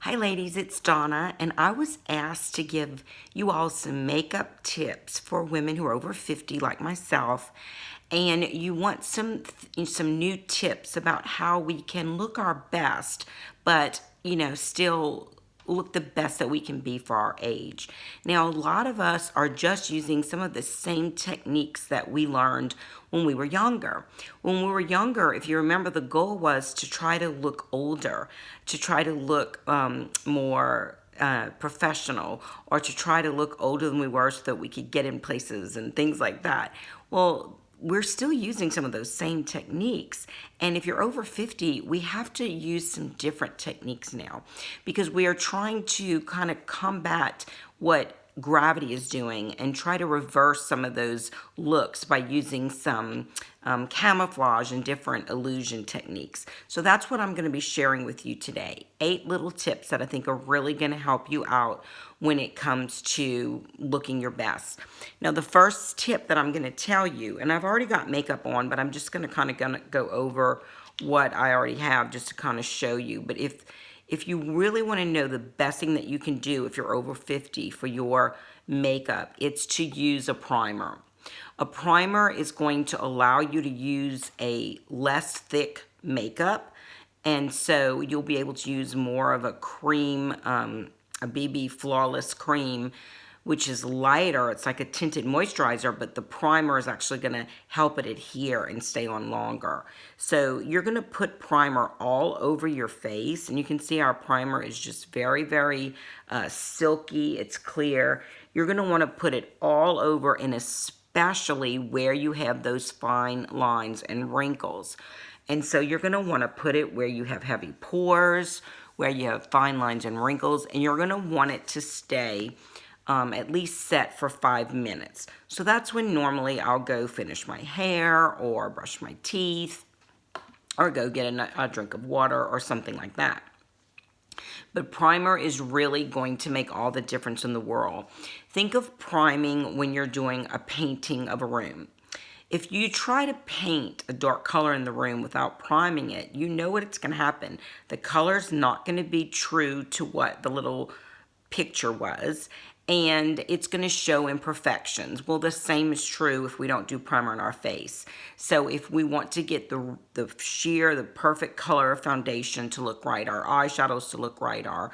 Hi ladies, it's Donna, and I was asked to give you all some makeup tips for women who are over 50 like myself, and you want some new tips about how we can look our best, but still look the best that we can be for our age. Now, a lot of us are just using some of the same techniques that we learned when we were younger. When we were younger, if you remember, the goal was to try to look older, to try to look more professional, or to try to look older than we were so that we could get in places and things like that. Well, we're still using some of those same techniques. And if you're over 50, we have to use some different techniques now because we are trying to kind of combat what gravity is doing and try to reverse some of those looks by using some camouflage and different illusion techniques. So that's what I'm going to be sharing with you today. 8 little tips that I think are really going to help you out when it comes to looking your best. Now, the first tip that I'm going to tell you, and I've already got makeup on, but I'm just going to kind of go over what I already have just to kind of show you. But if you really want to know the best thing that you can do if you're over 50 for your makeup, it's to use a primer. A primer is going to allow you to use a less thick makeup, and so you'll be able to use more of a cream, a BB Flawless cream, which is lighter. It's like a tinted moisturizer, but the primer is actually going to help it adhere and stay on longer. So you're going to put primer all over your face, and you can see our primer is just very, very silky. It's clear. You're going to want to put it all over, and especially where you have those fine lines and wrinkles. And so you're going to want to put it where you have heavy pores, where you have fine lines and wrinkles, and you're going to want it to stay at least set for 5 minutes. So that's when normally I'll go finish my hair or brush my teeth or go get a drink of water or something like that. But primer is really going to make all the difference in the world. Think of priming when you're doing a painting of a room. If you try to paint a dark color in the room without priming it, you know what's going to happen. The color's not going to be true to what the little picture was, and it's going to show imperfections. Well, the same is true if we don't do primer on our face. So if we want to get the perfect color of foundation to look right, our eyeshadows to look right, our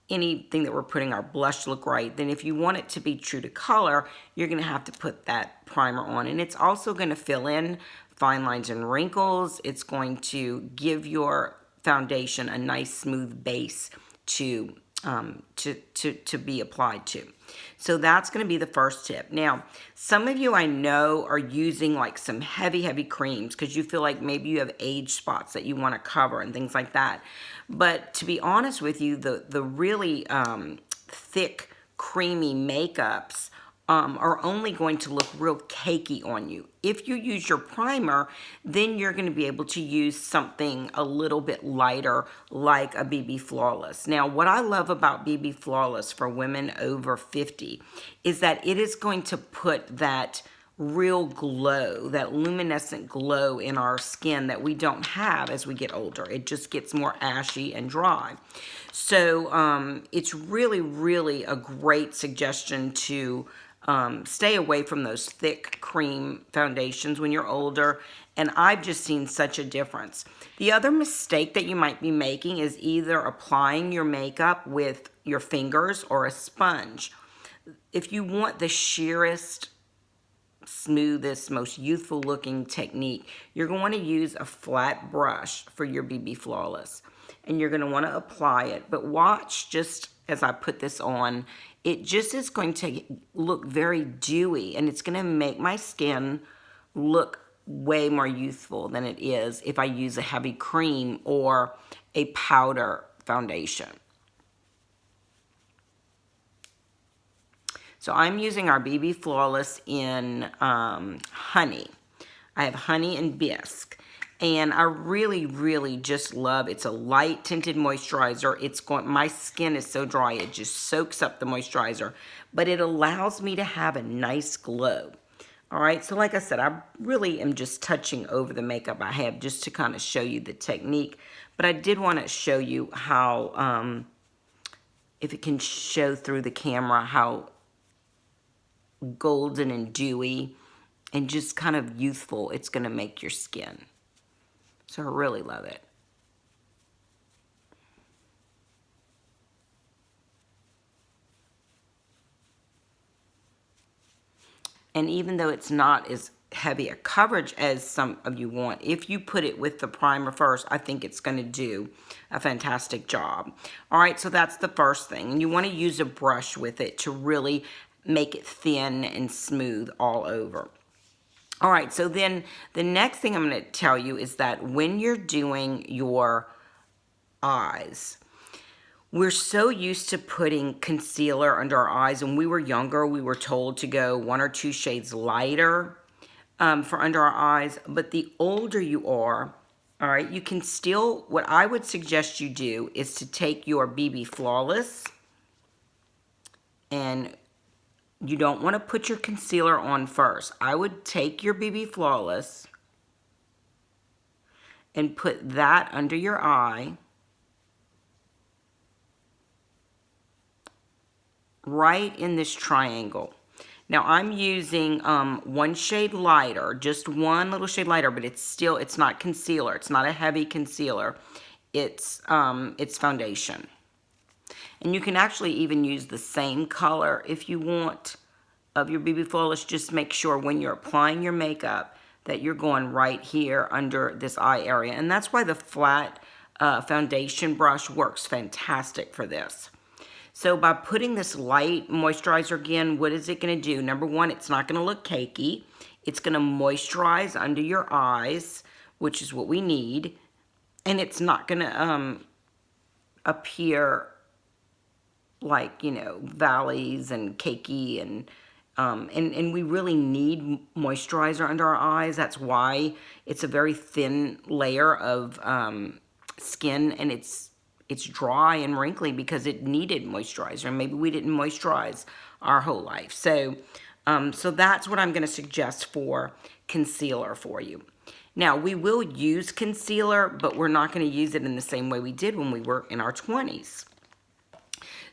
anything that we're putting our blush to look right, then if you want it to be true to color, you're going to have to put that primer on. And it's also going to fill in fine lines and wrinkles. It's going to give your foundation a nice smooth base to be applied to. So that's going to be the first tip. Now, some of you I know are using like some heavy creams because you feel like maybe you have age spots that you want to cover and things like that. But to be honest with you, the really thick, creamy makeups are only going to look real cakey on you. If you use your primer, then you're going to be able to use something a little bit lighter like a BB Flawless. Now, what I love about BB Flawless for women over 50 is that it is going to put that real glow, that luminescent glow in our skin that we don't have as we get older. It just gets more ashy and dry. So it's really a great suggestion to stay away from those thick cream foundations when you're older, and I've just seen such a difference. The other mistake that you might be making is either applying your makeup with your fingers or a sponge. If you want the sheerest, smoothest, most youthful looking technique, you're going to use a flat brush for your BB Flawless, and you're going to want to apply it. But watch just as I put this on, it just is going to look very dewy, and it's going to make my skin look way more youthful than it is if I use a heavy cream or a powder foundation. So I'm using our BB Flawless in Honey. I have Honey and Bisque. And I really just love, it's a light tinted moisturizer. My skin is so dry, it just soaks up the moisturizer, but it allows me to have a nice glow. All right, so like I said, I really am just touching over the makeup I have just to kind of show you the technique, but I did want to show you how if it can show through the camera how golden and dewy and just kind of youthful it's going to make your skin. So I really love it. And even though it's not as heavy a coverage as some of you want, if you put it with the primer first, I think it's going to do a fantastic job. All right, so that's the first thing. And you want to use a brush with it to really make it thin and smooth all over. All right, so then the next thing I'm going to tell you is that when you're doing your eyes, we're so used to putting concealer under our eyes. When we were younger, we were told to go 1 or 2 shades lighter for under our eyes. But the older you are, all right, you can still, what I would suggest you do is to take your BB Flawless, and you don't want to put your concealer on first. I would take your BB Flawless and put that under your eye, right in this triangle. Now I'm using 1 shade lighter, just 1 little shade lighter, but it's not concealer. It's not a heavy concealer. It's foundation. And you can actually even use the same color if you want of your BB Flawless. Just make sure when you're applying your makeup that you're going right here under this eye area. And that's why the flat foundation brush works fantastic for this. So by putting this light moisturizer again, what is it going to do? Number one, it's not going to look cakey. It's going to moisturize under your eyes, which is what we need. And it's not going to appear like, you know, valleys and cakey, and we really need moisturizer under our eyes. That's why it's a very thin layer of skin, and it's dry and wrinkly because it needed moisturizer. Maybe we didn't moisturize our whole life. So so that's what I'm going to suggest for concealer for you. Now, we will use concealer, but we're not going to use it in the same way we did when we were in our 20s.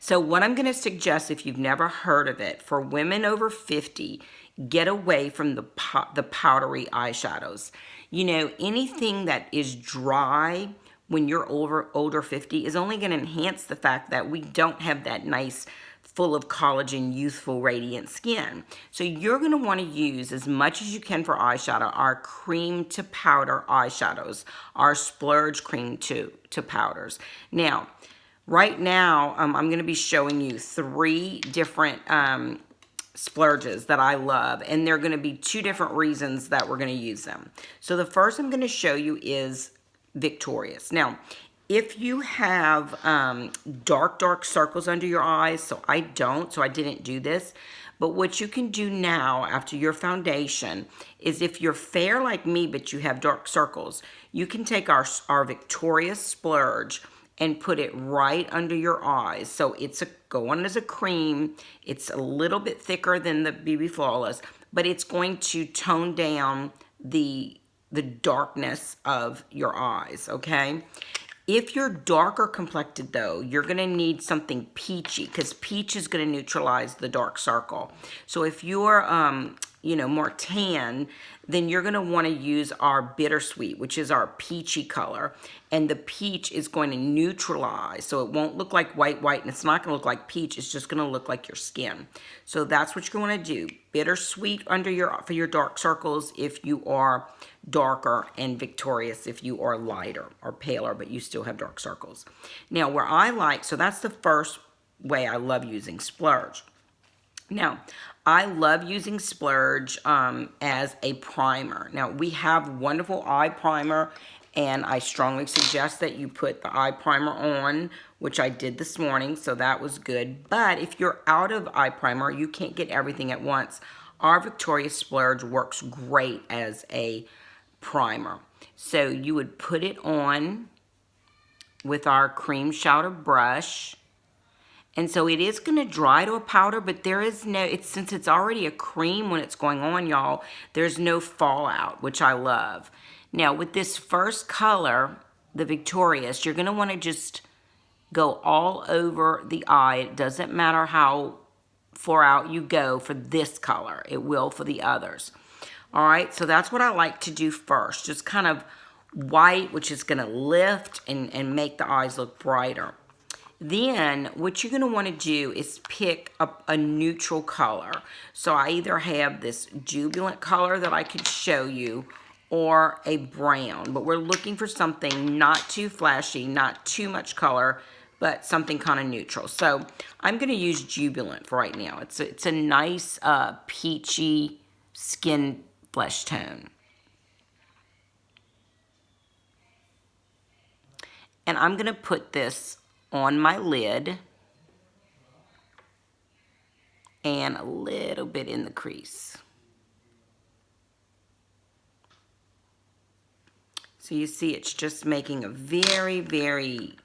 So what I'm going to suggest, if you've never heard of it, for women over 50, get away from the powdery eyeshadows. You know, anything that is dry when you're older 50 is only going to enhance the fact that we don't have that nice, full of collagen, youthful, radiant skin. So you're going to want to use, as much as you can for eyeshadow, our cream to powder eyeshadows, our splurge cream to powders. Now, right now, I'm going to be showing you 3 different splurges that I love, and they're going to be 2 different reasons that we're going to use them. So the first I'm going to show you is Victorious. Now, if you have dark circles under your eyes, so I don't, so I didn't do this, but what you can do now after your foundation is, if you're fair like me but you have dark circles, you can take our Victorious Splurge and put it right under your eyes. So it's going as a cream. It's a little bit thicker than the BB Flawless, but it's going to tone down the darkness of your eyes, okay? If you're darker complected, though, you're going to need something peachy, because peach is going to neutralize the dark circle. So if you're, you know, more tan, then you're going to want to use our Bittersweet, which is our peachy color. And the peach is going to neutralize, so it won't look like white, and it's not going to look like peach. It's just going to look like your skin. So that's what you're going to do. Bittersweet for your dark circles if you are darker, and Victorious if you are lighter or paler, but you still have dark circles. Now, so that's the first way I love using Splurge. Now, I love using Splurge as a primer. Now, we have wonderful eye primer, and I strongly suggest that you put the eye primer on, which I did this morning, so that was good. But if you're out of eye primer, you can't get everything at once, our Victorious Splurge works great as a primer. So you would put it on with our cream powder brush. And so it is going to dry to a powder, but there is since it's already a cream when it's going on, y'all, there's no fallout, which I love. Now, with this first color, the Victorious, you're going to want to just go all over the eye. It doesn't matter how far out you go for this color. It will for the others. All right, so that's what I like to do first. Just kind of white, which is going to lift and make the eyes look brighter. Then what you're going to want to do is pick up a neutral color. So I either have this jubilant color that I could show you or a brown. But we're looking for something not too flashy, not too much color, but something kind of neutral. So I'm going to use jubilant for right now. It's a nice peachy skin flesh tone. And I'm going to put this on my lid and a little bit in the crease. So you see it's just making a very, very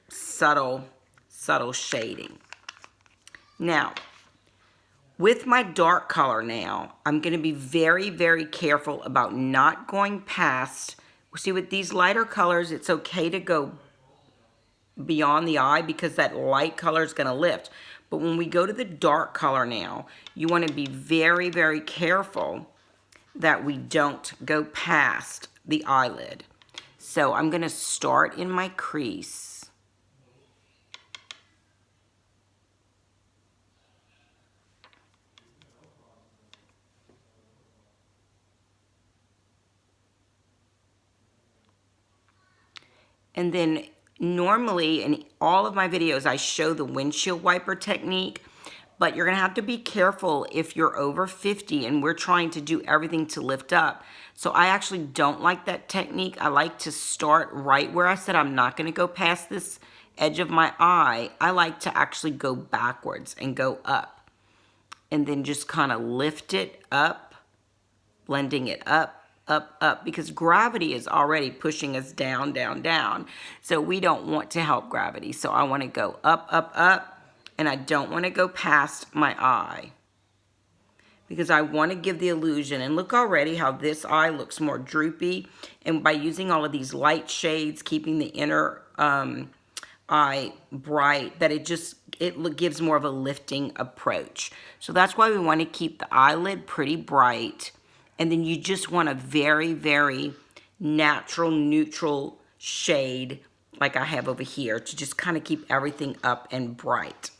subtle shading. Now, with my dark color now, I'm going to be very, very careful about not going past. See, with these lighter colors, it's okay to go beyond the eye because that light color is going to lift. But when we go to the dark color now, you want to be very, very careful that we don't go past the eyelid. So I'm going to start in my crease. And then normally in all of my videos, I show the windshield wiper technique, but you're gonna have to be careful if you're over 50 and we're trying to do everything to lift up. So I actually don't like that technique. I like to start right where I said I'm not gonna go past this edge of my eye. I like to actually go backwards and go up and then just kind of lift it up, blending it up, up, because gravity is already pushing us down, down, down. So we don't want to help gravity. So I want to go up, up, up, and I don't want to go past my eye because I want to give the illusion. And look already how this eye looks more droopy. And by using all of these light shades, keeping the inner eye bright, that it gives more of a lifting approach. So that's why we want to keep the eyelid pretty bright. And then you just want a very, very natural, neutral shade like I have over here to just kind of keep everything up and bright.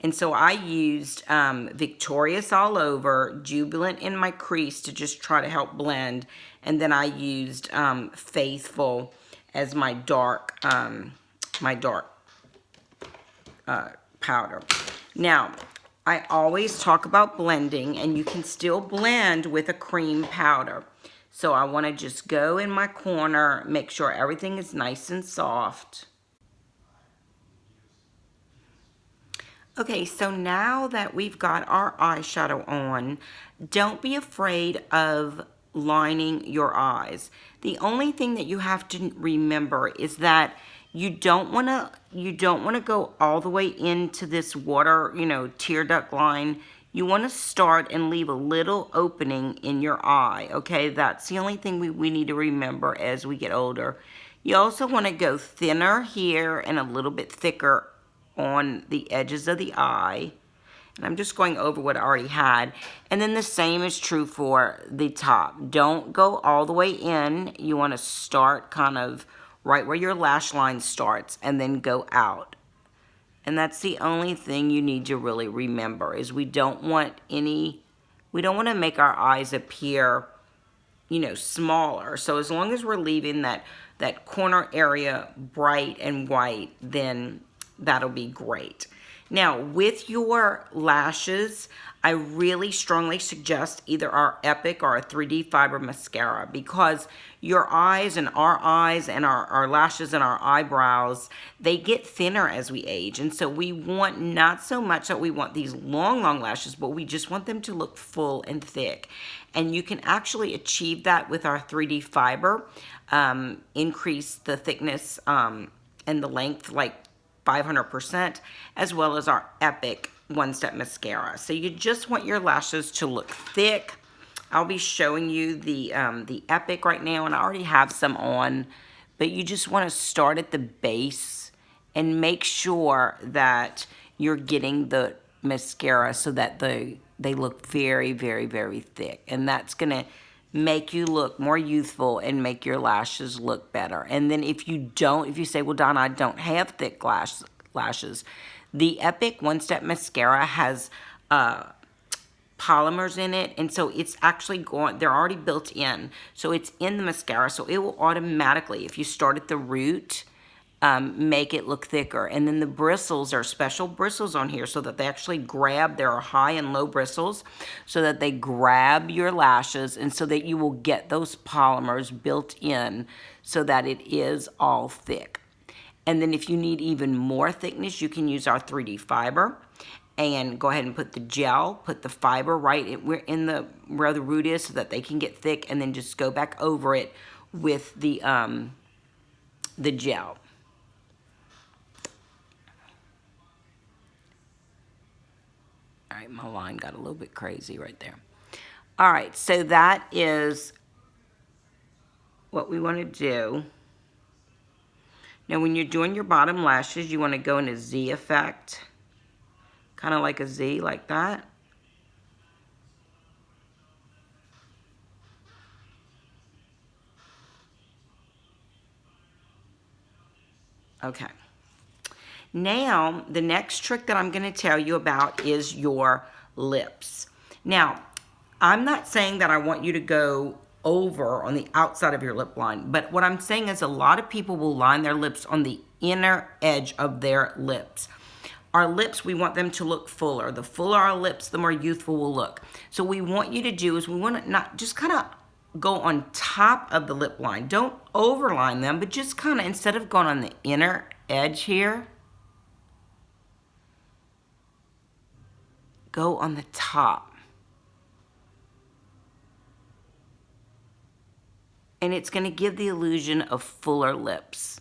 And so I used Victorious all over, Jubilant in my crease to just try to help blend. And then I used Faithful as my dark powder. Now, I always talk about blending, and you can still blend with a cream powder. So I want to just go in my corner, make sure everything is nice and soft. Okay, so now that we've got our eyeshadow on, don't be afraid of lining your eyes. The only thing that you have to remember is that you don't want to go all the way into this water, tear duct line. You want to start and leave a little opening in your eye, okay? That's the only thing we need to remember as we get older. You also want to go thinner here and a little bit thicker on the edges of the eye. And I'm just going over what I already had. And then the same is true for the top. Don't go all the way in. You want to start kind of right where your lash line starts and then go out. And that's the only thing you need to really remember is we don't want to make our eyes appear, smaller. So as long as we're leaving that corner area bright and white, then that'll be great. Now, with your lashes, I really strongly suggest either our Epic or a 3D Fiber Mascara because your eyes and our lashes and our eyebrows, they get thinner as we age. And so we want not so much that we want these long, long lashes, but we just want them to look full and thick. And you can actually achieve that with our 3D Fiber, increase the thickness and the length like 500%, as well as our Epic One-Step Mascara. So you just want your lashes to look thick. I'll be showing you the Epic right now, and I already have some on, but you just want to start at the base and make sure that you're getting the mascara so that they look very, very, very thick. And that's going to make you look more youthful and make your lashes look better. And then if you say, well, Donna, I don't have thick lashes, the Epic One Step Mascara has polymers in it, and so it's actually they're already built in, so it's in the mascara, so it will automatically, if you start at the root, make it look thicker. And then the bristles are special bristles on here so that they actually grab, there are high and low bristles, so that they grab your lashes and so that you will get those polymers built in so that it is all thick. And then if you need even more thickness, you can use our 3D fiber and go ahead and put the gel, put the fiber right in where the root is so that they can get thick, and then just go back over it with the gel. All right, my line got a little bit crazy right there. All right, so that is what we want to do. Now, when you're doing your bottom lashes, you want to go in a Z effect, kind of like a Z, like that. Okay. Now, the next trick that I'm going to tell you about is your lips. Now, I'm not saying that I want you to go over on the outside of your lip line, but what I'm saying is a lot of people will line their lips on the inner edge of their lips. Our lips, we want them to look fuller. The fuller our lips, the more youthful we'll look. So what we want you to do is we want to not just kind of go on top of the lip line. Don't overline them, but just kind of, instead of going on the inner edge here, go on the top. And it's going to give the illusion of fuller lips.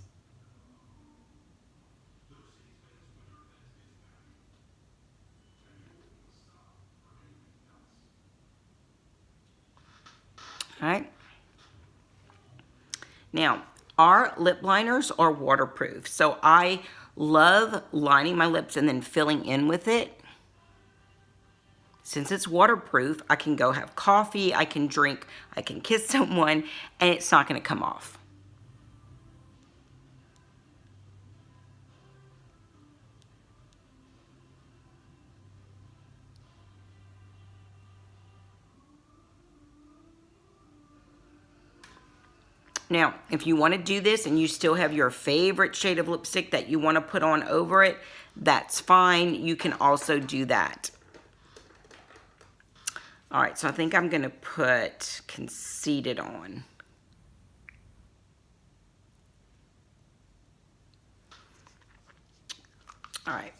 All right. Now, our lip liners are waterproof. So I love lining my lips and then filling in with it. Since it's waterproof, I can go have coffee, I can drink, I can kiss someone, and it's not going to come off. Now, if you want to do this and you still have your favorite shade of lipstick that you want to put on over it, that's fine. You can also do that. All right, so I think I'm going to put Conceited on. All right.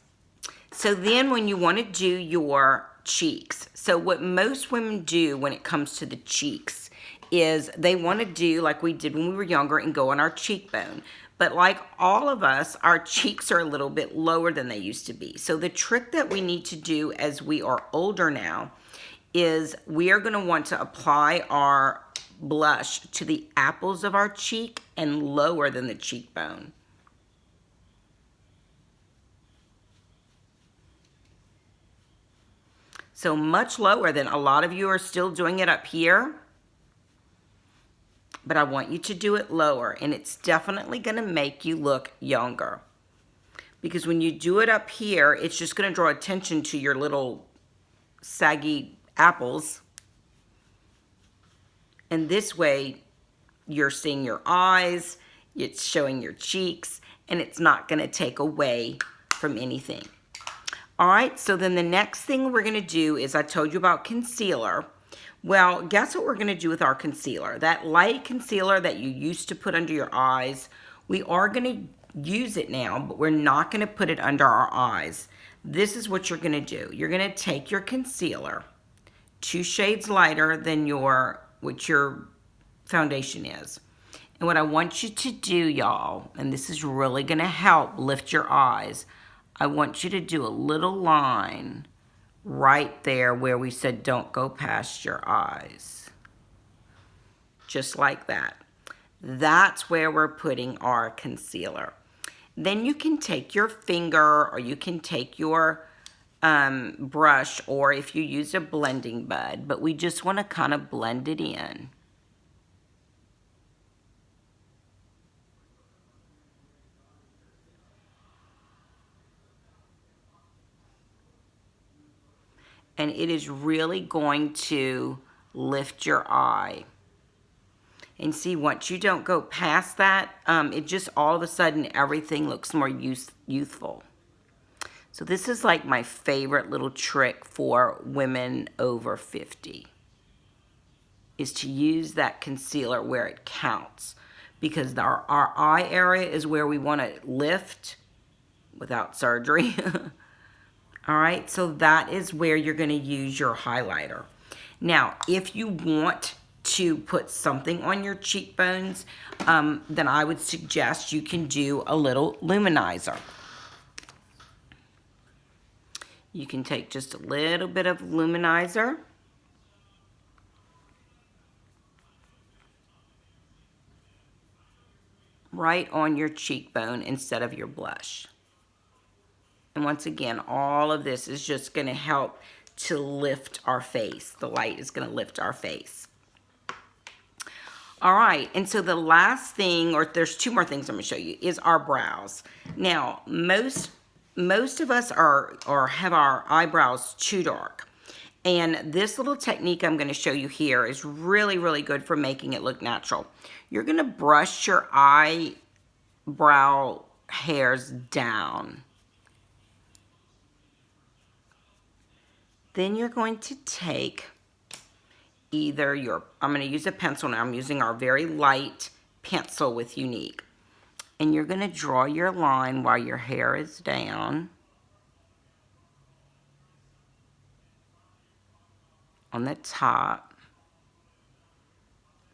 So then when you want to do your cheeks, so what most women do when it comes to the cheeks is they want to do like we did when we were younger and go on our cheekbone. But like all of us, our cheeks are a little bit lower than they used to be. So the trick that we need to do as we are older now is we are going to want to apply our blush to the apples of our cheek and lower than the cheekbone. So much lower than a lot of you are still doing it up here. But I want you to do it lower, and it's definitely going to make you look younger. Because when you do it up here, it's just going to draw attention to your little saggy apples. And this way, you're seeing your eyes, it's showing your cheeks, and it's not going to take away from anything. All right, so then the next thing we're going to do is I told you about concealer. Well, guess what we're going to do with our concealer? That light concealer that you used to put under your eyes, we are going to use it now, but we're not going to put it under our eyes. This is what you're going to do. You're going to take your concealer, 2 shades lighter than what your foundation is. And what I want you to do, y'all, and this is really going to help lift your eyes, I want you to do a little line right there where we said don't go past your eyes. Just like that. That's where we're putting our concealer. Then you can take your finger, or you can take your brush, or if you use a blending bud, but we just want to kind of blend it in. And it is really going to lift your eye. And see, once you don't go past that, it just all of a sudden everything looks more youthful. So this is like my favorite little trick for women over 50, is to use that concealer where it counts, because our eye area is where we want to lift without surgery. All right, so that is where you're going to use your highlighter. Now, if you want to put something on your cheekbones, then I would suggest you can do a little luminizer. You can take just a little bit of luminizer. Right on your cheekbone instead of your blush. And once again, all of this is just going to help to lift our face. The light is going to lift our face. All right, and so the last thing, or there's two more things I'm going to show you, is our brows. Now, most of us have our eyebrows too dark. And this little technique I'm going to show you here is really, really good for making it look natural. You're going to brush your eyebrow hairs down. Then you're going to take either I'm going to use a pencil now. I'm using our very light pencil with Unique. And you're going to draw your line while your hair is down on the top.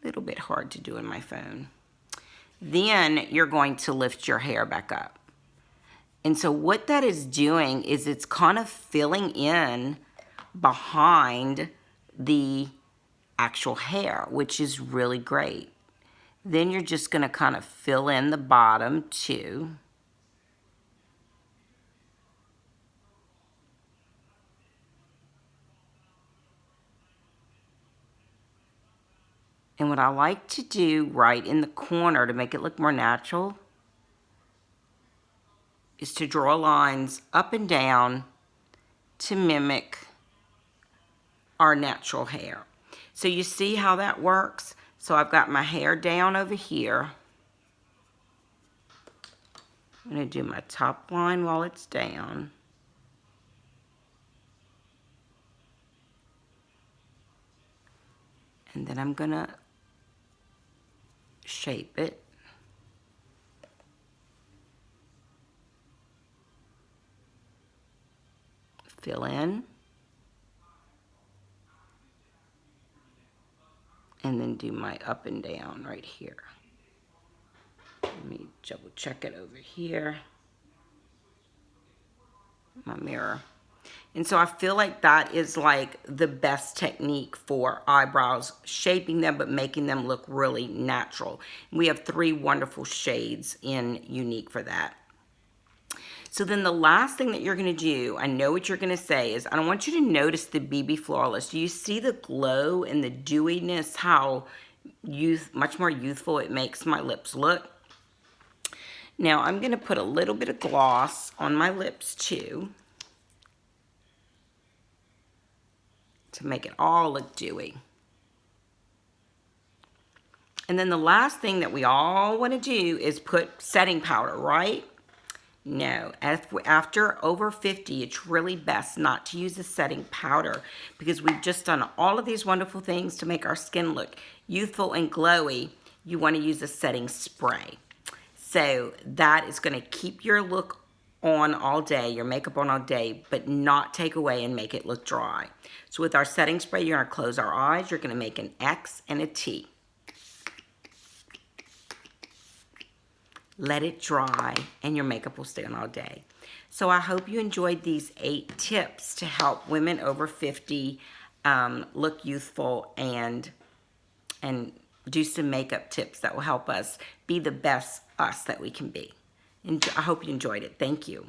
A little bit hard to do in my phone. Then you're going to lift your hair back up. And so what that is doing is it's kind of filling in behind the actual hair, which is really great. Then you're just going to kind of fill in the bottom too. And what I like to do right in the corner to make it look more natural is to draw lines up and down to mimic our natural hair. So you see how that works? So I've got my hair down over here. I'm going to do my top line while it's down. And then I'm going to shape it. Fill in. And then do my up and down right here. Let me double check it over here. My mirror. And so I feel like that is like the best technique for eyebrows, shaping them but making them look really natural. We have 3 wonderful shades in Unique for that. So then the last thing that you're going to do, I know what you're going to say, is I want you to notice the BB Flawless. Do you see the glow and the dewiness, how much more youthful it makes my lips look? Now I'm going to put a little bit of gloss on my lips too, to make it all look dewy. And then the last thing that we all want to do is put setting powder, right? No, after over 50, it's really best not to use a setting powder, because we've just done all of these wonderful things to make our skin look youthful and glowy. You want to use a setting spray. So that is going to keep your look on all day, your makeup on all day, but not take away and make it look dry. So with our setting spray, you're going to close our eyes. You're going to make an X and a T. Let it dry, and your makeup will stay on all day. So I hope you enjoyed these 8 tips to help women over 50 look youthful and do some makeup tips that will help us be the best us that we can be. And I hope you enjoyed it. Thank you.